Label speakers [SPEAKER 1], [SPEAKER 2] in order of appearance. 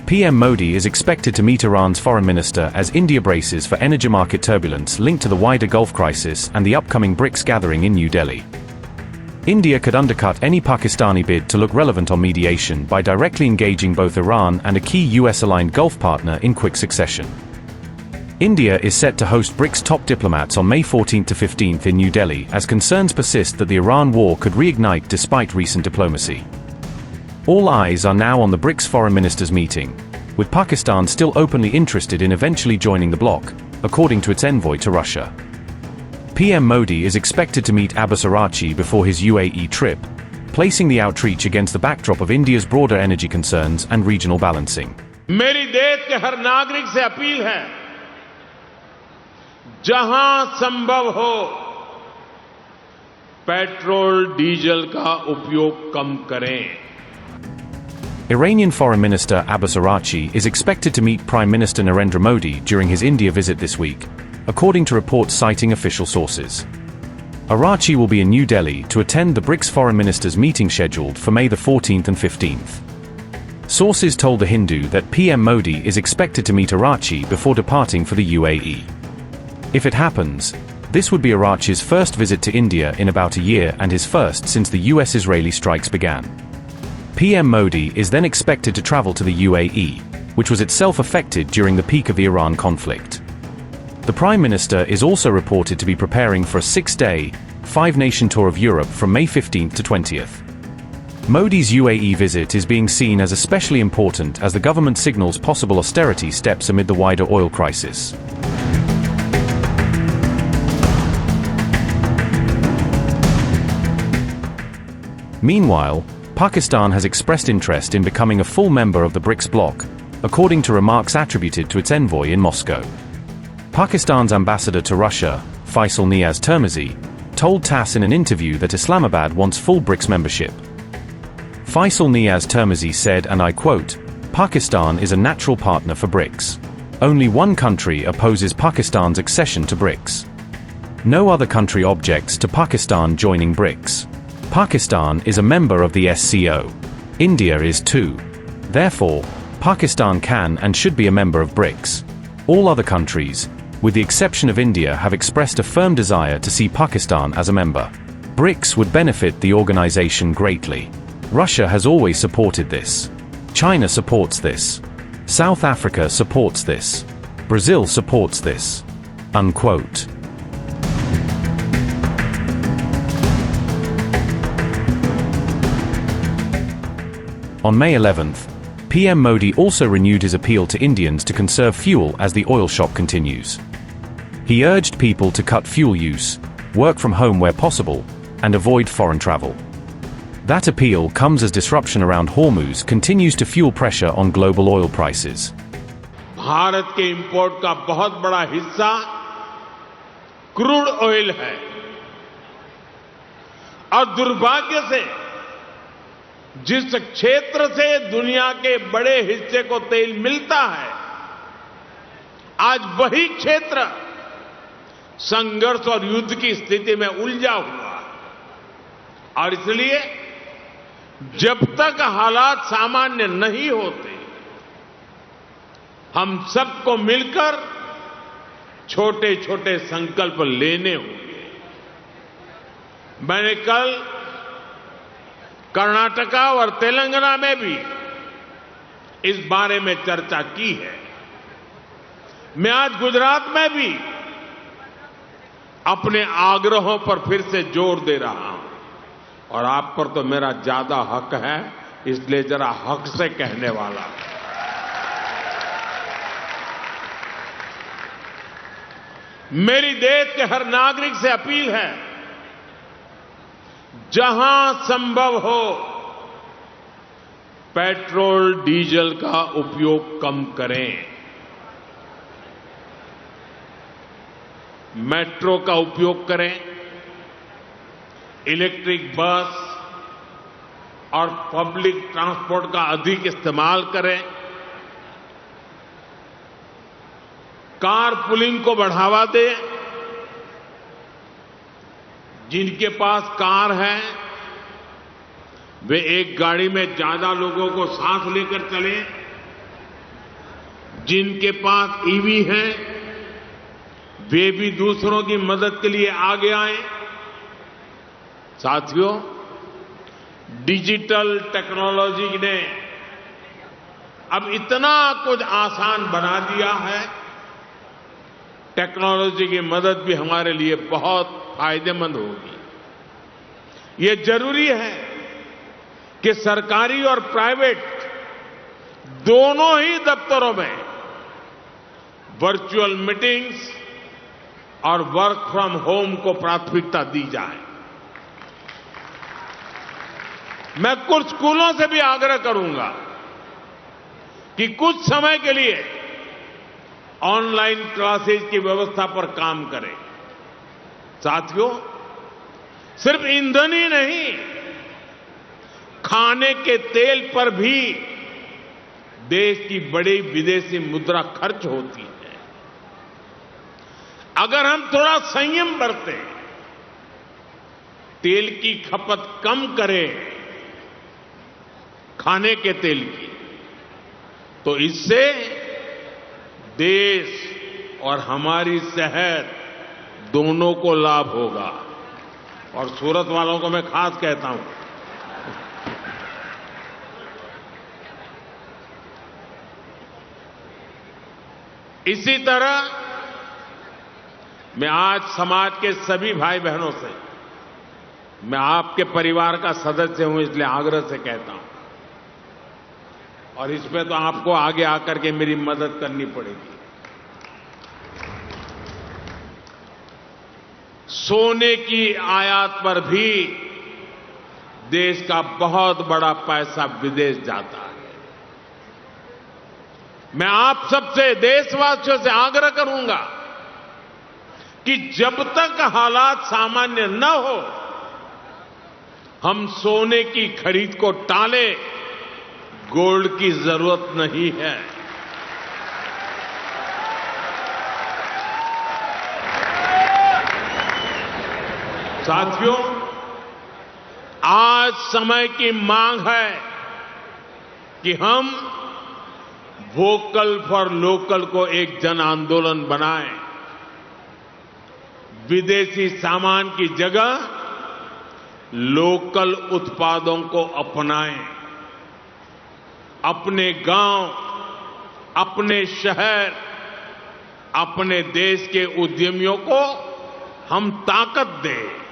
[SPEAKER 1] PM Modi is expected to meet Iran's foreign minister as India braces for energy market turbulence linked to the wider Gulf crisis and the upcoming BRICS gathering in New Delhi. India could undercut any Pakistani bid to look relevant on mediation by directly engaging both Iran and a key US-aligned Gulf partner in quick succession. India is set to host BRICS top diplomats on May 14 to 15 in New Delhi as concerns persist that the Iran war could reignite despite recent diplomacy. All eyes are now on the BRICS foreign ministers meeting, with Pakistan still openly interested in eventually joining the bloc, according to its envoy to Russia. PM Modi is expected to meet Abbas Araghchi before his UAE trip, placing the outreach against the backdrop of India's broader energy concerns and regional balancing.
[SPEAKER 2] मेरी देश के हर नागरिक से appeal है, जहां संभव हो petrol diesel का उपयोग कम करें.
[SPEAKER 1] Iranian Foreign Minister Abbas Araghchi is expected to meet Prime Minister Narendra Modi during his India visit this week, according to reports citing official sources. Araghchi will be in New Delhi to attend the BRICS foreign ministers meeting scheduled for May the 14th and 15th. Sources told The Hindu that PM Modi is expected to meet Araghchi before departing for the UAE. If it happens, this would be Araghchi's first visit to India in about a year and his first since the US-Israeli strikes began. PM Modi is then expected to travel to the UAE, which was itself affected during the peak of the Iran conflict. The Prime Minister is also reported to be preparing for a 6-day, 5-nation tour of Europe from May 15th to 20th. Modi's UAE visit is being seen as especially important as the government signals possible austerity steps amid the wider oil crisis. Meanwhile, Pakistan has expressed interest in becoming a full member of the BRICS bloc, according to remarks attributed to its envoy in Moscow. Pakistan's ambassador to Russia, Faisal Niaz Termizi, told TASS in an interview that Islamabad wants full BRICS membership. Faisal Niaz Termizi said, and I quote, "Pakistan is a natural partner for BRICS. Only one country opposes Pakistan's accession to BRICS. No other country objects to Pakistan joining BRICS. Pakistan is a member of the SCO. India is too. Therefore, Pakistan can and should be a member of BRICS. All other countries, with the exception of India, have expressed a firm desire to see Pakistan as a member. BRICS would benefit the organization greatly. Russia has always supported this. China supports this. South Africa supports this. Brazil supports this." Unquote. On May 11th, PM Modi also renewed his appeal to Indians to conserve fuel as the oil shock continues. He urged people to cut fuel use, work from home where possible, and avoid foreign travel. That appeal comes as disruption around Hormuz continues to fuel pressure on global oil prices.
[SPEAKER 2] Bharat के import का बहुत बड़ा हिस्सा crude oil है और दुर्भाग्य से जिस क्षेत्र से दुनिया के बड़े हिस्से को तेल मिलता है, आज वही क्षेत्र संघर्ष और युद्ध की स्थिति में उलझा हुआ है। और इसलिए जब तक हालात सामान्य नहीं होते, हम सबको मिलकर छोटे छोटे संकल्प लेने होंगे। मैंने कल कर्नाटका और तेलंगाना में भी इस बारे में चर्चा की है। मैं आज गुजरात में भी अपने आग्रहों पर फिर से जोर दे रहा हूं और आप पर तो मेरा ज्यादा हक है, इसलिए जरा हक से कहने वाला। मेरी देश के हर नागरिक से अपील है, जहां संभव हो पेट्रोल डीजल का उपयोग कम करें। मेट्रो का उपयोग करें, इलेक्ट्रिक बस और पब्लिक ट्रांसपोर्ट का अधिक इस्तेमाल करें, कार पुलिंग को बढ़ावा दें। जिनके पास कार है वे एक गाड़ी में ज्यादा लोगों को साथ लेकर चलें जिनके पास ईवी है वे भी दूसरों की मदद के लिए आगे आए। साथियों, डिजिटल टेक्नोलॉजी ने अब इतना कुछ आसान बना दिया है, टेक्नोलॉजी की मदद भी हमारे लिए बहुत फायदेमंद होगी। ये जरूरी है कि सरकारी और प्राइवेट दोनों ही दफ्तरों में वर्चुअल मीटिंग्स और वर्क फ्रॉम होम को प्राथमिकता दी जाए। मैं कुछ स्कूलों से भी आग्रह करूंगा कि कुछ समय के लिए ऑनलाइन क्लासेज की व्यवस्था पर काम करें। साथियों, सिर्फ ईंधन ही नहीं, खाने के तेल पर भी देश की बड़ी विदेशी मुद्रा खर्च होती है। अगर हम थोड़ा संयम बरतें, तेल की खपत कम करें, खाने के तेल की, तो इससे देश और हमारी सेहत दोनों को लाभ होगा। और सूरत वालों को मैं खास कहता हूं, इसी तरह मैं आज समाज के सभी भाई बहनों से, मैं आपके परिवार का सदस्य हूं इसलिए आग्रह से कहता हूं, और इसमें तो आपको आगे आकर के मेरी मदद करनी पड़ेगी। सोने की आयात पर भी देश का बहुत बड़ा पैसा विदेश जाता है। मैं आप सबसे, देशवासियों से आग्रह करूंगा कि जब तक हालात सामान्य न हो, हम सोने की खरीद को टालें। गोल्ड की जरूरत नहीं है। साथियों, आज समय की मांग है कि हम वोकल फॉर लोकल को एक जन आंदोलन बनाएं। विदेशी सामान की जगह लोकल उत्पादों को अपनाएं। अपने गांव, अपने शहर, अपने देश के उद्यमियों को हम ताकत दें।